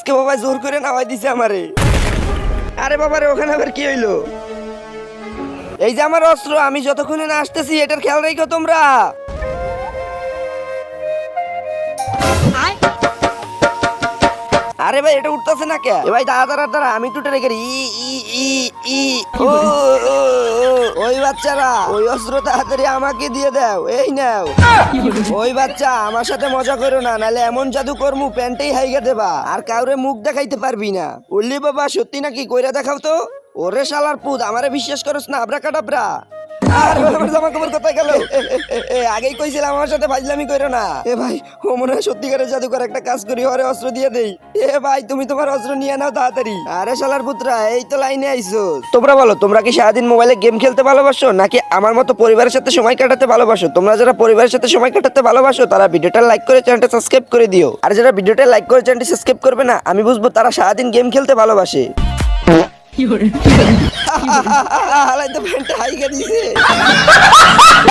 আজকে বাবা জোর করে নামাই দিছে আমারে। আরে বাবা রে, ওখানে আবার কি হইলো? এই যে আমার অস্ত্র, আমি যতক্ষণে না আসতেছি এটার খেয়াল রাখো তোমরা। আরে ভাই এটা উঠতেছে না কে? এ ভাই দাঁড়া, আমি টুটে রেখে ই ই ই ই ও ও, ও, ওই বাচ্চারা ওই অস্ত্র তাড়াতাড়ি আমাকে দিয়ে দাও, এই নাও। ওই বাচ্চা আমার সাথে মজা করো না, নাহলে এমন জাদু করমু প্যান্টেই হাইগা দেবা, আর কাউরে মুখ দেখাইতে পারবি না। উল্লি বাবা সত্যি নাকি? কইরা দেখাও তো। ওরে শালার পুত, আমারে বিশ্বাস করস না? আবরা কাটাবরা। আর আমার জামা কাপড় কোথায় গেল? আগেই কইছিলাম আমার সাথে ফাজলামি করো না। এ ভাই ও মনে হয় সত্যিকারের জাদুকর, একটা কাজ করি, ওরে অস্ত্র দিয়ে দেই। এ ভাই তুমি তোমার অস্ত্র নিয়ে নাও তাড়াতাড়ি। আরে শালার পুত্রা, এই তো লাইনে আইছো। তোমরা বলো, তোমরা কি সারাদিন মোবাইলে গেম খেলতে ভালোবাসো, নাকি আমার মতো পরিবারের সাথে সময় কাটাতে ভালোবাসো? তোমরা যারা পরিবারের সাথে সময় কাটাতে ভালোবাসো তারা ভিডিওটা লাইক করে চ্যানেলটা সাবস্ক্রাইব করে দিও। আর যারা ভিডিওটা লাইক করে চ্যানেলটা সাবস্ক্রাইব করবে না, আমি বুঝবো তারা সারাদিন গেম খেলতে ভালোবাসে। হালাই তো প্যান্টটা হাইগা দিছে।